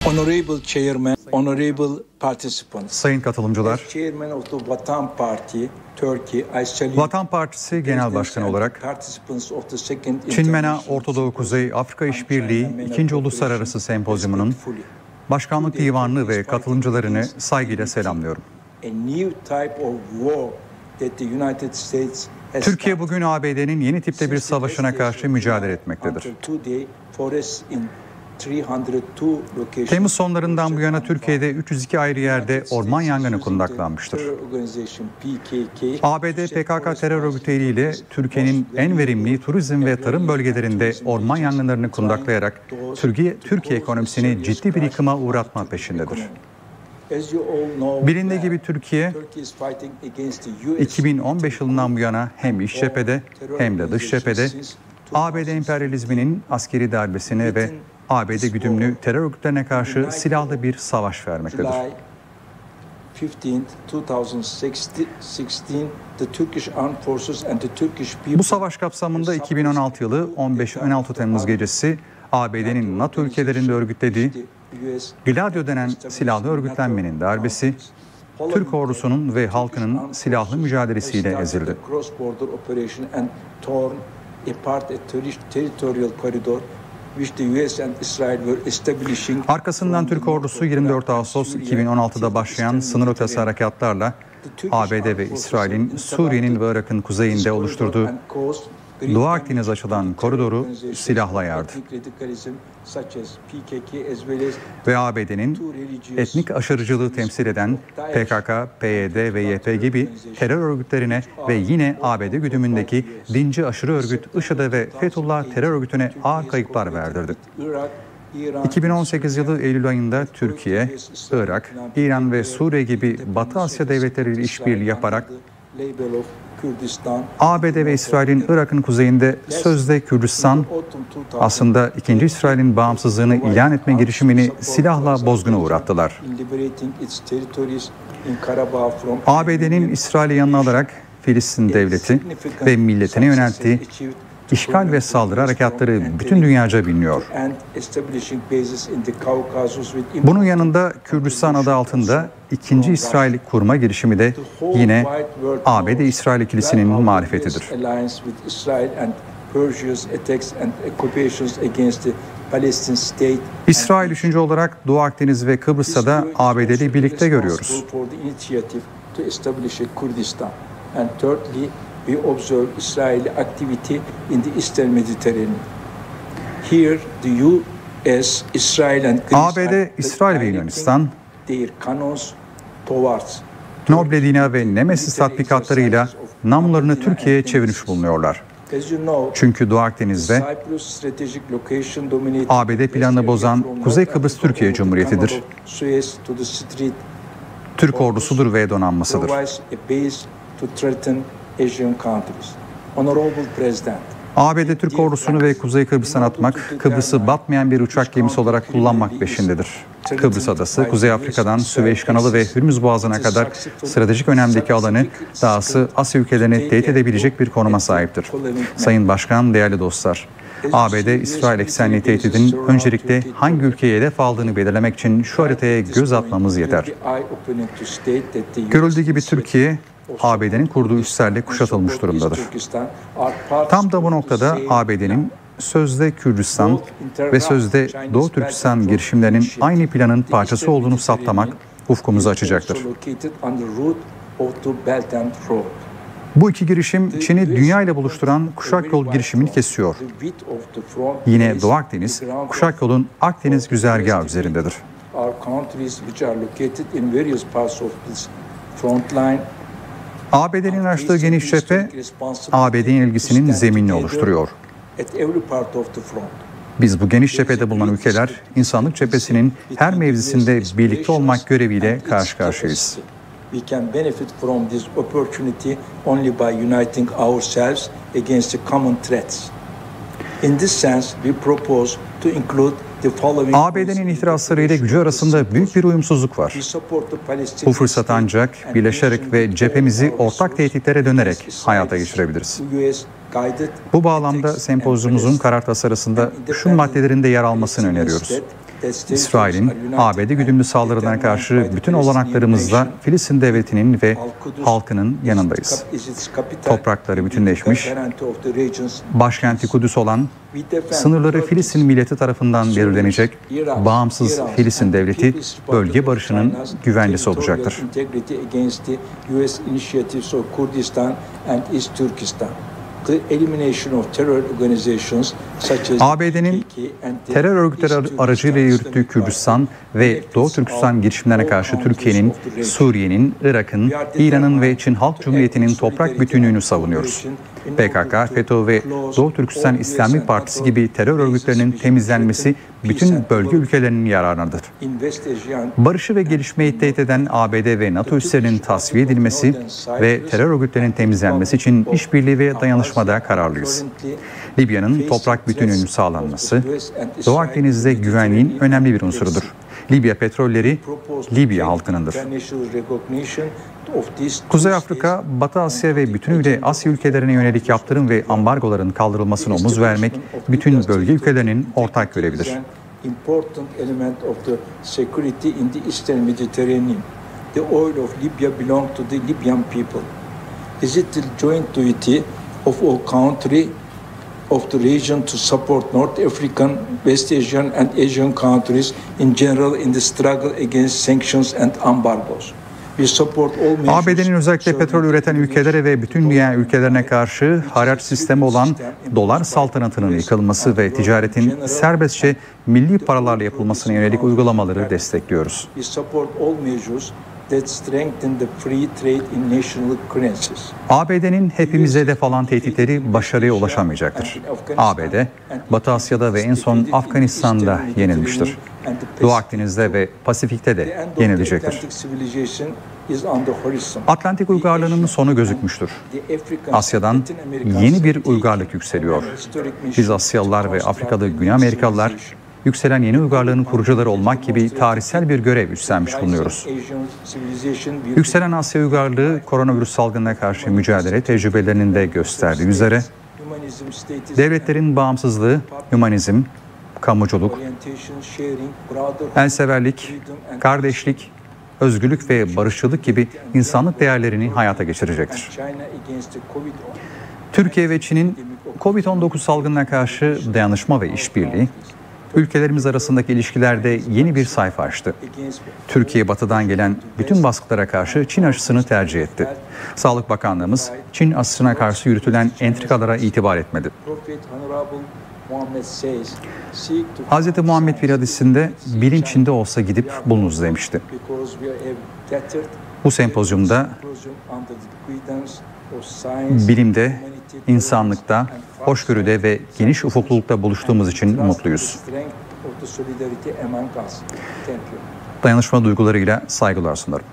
Honorable Chairman, Honorable Participants. Sayın katılımcılar, Chairman of the Vatan Party, Turkey, I salute Vatan Partisi Genel Başkanı olarak Çin-MENA Orta Doğu Kuzey Afrika İşbirliği 2. Uluslararası Sempozyumu'nun Başkanlık Divanını ve katılımcılarını saygıyla selamlıyorum. Türkiye bugün ABD'nin yeni tipte bir savaşına karşı mücadele etmektedir. Temmuz sonlarından bu yana Türkiye'de 302 ayrı yerde orman yangını kundaklanmıştır. ABD PKK terör örgütleriyle Türkiye'nin en verimli turizm ve tarım bölgelerinde orman yangınlarını kundaklayarak Türkiye ekonomisini ciddi bir yıkıma uğratma peşindedir. Bilindiği gibi Türkiye 2015 yılından bu yana hem iç cephede hem de dış cephede ABD emperyalizminin askeri darbesine ve ABD güdümlü terör örgütlerine karşı silahlı bir savaş vermektedir. Bu savaş kapsamında 2016 yılı 15-16 Temmuz gecesi ABD'nin NATO ülkelerinde örgütlediği Gladio denen silahlı örgütlenmenin darbesi, Türk ordusunun ve halkının silahlı mücadelesiyle ezildi. Arkasından Türk ordusu 24 Ağustos 2016'da başlayan sınır ötesi harekatlarla ABD ve İsrail'in Suriye'nin ve Irak'ın kuzeyinde oluşturduğu Doğu Akdeniz açılan koridoru silahla yardı. Ve ABD'nin etnik aşırıcılığı temsil eden PKK, PYD ve YP gibi terör örgütlerine ve yine ABD güdümündeki dinci aşırı örgüt IŞİD'e ve Fethullah terör örgütüne ağır kayıplar verdirdi. 2018 yılı Eylül ayında Türkiye, Irak, İran ve Suriye gibi Batı Asya devletleriyle işbirliği yaparak ABD ve İsrail'in Irak'ın kuzeyinde sözde Kürdistan, aslında 2. İsrail'in bağımsızlığını ilan etme girişimini silahla bozguna uğrattılar. ABD'nin İsrail'i yanına alarak Filistin devleti ve milletine yönelttiği işgal ve saldırı harekatları bütün dünyaca biliniyor. Bunun yanında Kürdistan adı altında 2. İsrail kurma girişimi de yine ABD-İsrail ikilisinin marifetidir. İsrail 3. olarak Doğu Akdeniz ve Kıbrıs'ta da ABD'li birlikte görüyoruz. We observe Israeli activity in the Eastern Mediterranean. Here, the U.S., Israel and Greece ABD, İsrail ve Yunanistan, their cannons towards Nobledina ve Nemesis tatbikatlarıyla namlarını Türkiye'ye çevirmiş bulunuyorlar. Çünkü Doğu Akdeniz'de ABD planını bozan Kuzey Kıbrıs Türkiye Cumhuriyeti'dir. Türk ordusudur ve donanmasıdır. ABD Türk ordusunu ve Kuzey Kıbrıs'tan atmak, Kıbrıs'ı batmayan bir uçak gemisi olarak kullanmak peşindedir. Kıbrıs Adası, Kuzey Afrika'dan Süveyş Kanalı ve Hürmüz Boğazı'na kadar stratejik önemdeki alanı, dahası Asya ülkelerini tehdit edebilecek bir konuma sahiptir. Sayın Başkan, değerli dostlar, ABD-İsrail eksenli tehdidin öncelikle hangi ülkeye hedef aldığını belirlemek için şu haritaya göz atmamız yeter. Görüldüğü gibi Türkiye, ABD'nin kurduğu üslerle kuşatılmış durumdadır. Tam da bu noktada ABD'nin sözde Kürdistan ve sözde Doğu Türkistan girişimlerinin aynı planın parçası olduğunu saptamak ufkumuzu açacaktır. Bu iki girişim Çin'i dünya ile buluşturan Kuşak Yol girişimini kesiyor. Yine Doğu Akdeniz, Kuşak Yol'un Akdeniz güzergahı üzerindedir. ABD'nin açtığı geniş cephe, ABD'nin ilgisinin zeminini oluşturuyor. Biz bu geniş cephede bulunan ülkeler, insanlık cephesinin her mevzisinde birlikte olmak göreviyle karşı karşıyayız. ABD'nin ihtirasları ile gücü arasında büyük bir uyumsuzluk var. Bu fırsat ancak birleşerek ve cephemizi ortak tehditlere dönerek hayata geçirebiliriz. Bu bağlamda sempozyumumuzun karar tasarısında şu maddelerinde yer almasını öneriyoruz. İsrail'in ABD güdümlü saldırılarına karşı bütün olanaklarımızla Filistin devletinin ve halkının yanındayız. Toprakları bütünleşmiş, başkenti Kudüs olan, sınırları Filistin milleti tarafından belirlenecek bağımsız Filistin devleti bölge barışının güvencesi olacaktır. ABD'nin terör örgütleri aracıyla yürüttüğü Kürdistan ve Doğu Türkistan girişimlerine karşı Türkiye'nin, Suriye'nin, Irak'ın, İran'ın ve Çin Halk Cumhuriyeti'nin toprak bütünlüğünü savunuyoruz. PKK, FETÖ ve Doğu Türkistan İslami Partisi gibi terör örgütlerinin temizlenmesi bütün bölge ülkelerinin yararınadır. Barışı ve gelişmeyi tehdit eden ABD ve NATO üslerinin tasfiye edilmesi ve terör örgütlerinin temizlenmesi için işbirliği ve dayanışmada kararlıyız. Libya'nın toprak bütünlüğünün sağlanması, Doğu Akdeniz'de güvenliğin önemli bir unsurudur. Libya petrolleri Libya halkınındır. Kuzey Afrika, Batı Asya ve bütünüyle Asya ülkelerine yönelik yaptırım ve ambargoların kaldırılmasına omuz vermek bütün bölge ülkelerinin ortak görevidir. Of the region to support North African, West Asian and Asian countries in general in the struggle against sanctions and embargoes. ABD'nin özellikle petrol üreten ülkelere ve bütün dünya ülkelerine karşı haraç sistemi olan dolar saltanatının yıkılması ve ticaretin serbestçe milli paralarla yapılmasına yönelik uygulamaları destekliyoruz. ABD'nin hepimize hedef alan tehditleri başarıya ulaşamayacaktır. ABD, Batı Asya'da ve en son Afganistan'da yenilmiştir. Doğu Akdeniz'de ve Pasifik'te de yenilecektir. Atlantik uygarlığının sonu gözükmüştür. Asya'dan yeni bir uygarlık yükseliyor. Biz Asyalılar ve Afrikalı Güney Amerikalılar, yükselen yeni uygarlığın kurucuları olmak gibi tarihsel bir görev üstlenmiş bulunuyoruz. Yükselen Asya uygarlığı koronavirüs salgınına karşı mücadele tecrübelerinin de gösterdiği üzere devletlerin bağımsızlığı, hümanizm, kamuculuk, elseverlik, kardeşlik, özgürlük ve barışçılık gibi insanlık değerlerini hayata geçirecektir. Türkiye ve Çin'in COVID-19 salgınına karşı dayanışma ve işbirliği, ülkelerimiz arasındaki ilişkilerde yeni bir sayfa açtı. Türkiye batıdan gelen bütün baskılara karşı Çin aşısını tercih etti. Sağlık Bakanlığımız Çin aşısına karşı yürütülen entrikalara itibar etmedi. Hz. Muhammed bir hadisinde bilim Çin'de olsa gidip bulunuz demişti. Bu sempozyumda bilimde, insanlıkta, hoşgörüde ve geniş ufuklulukta buluştuğumuz için mutluyuz. Dayanışma duygularıyla saygılar sunarım.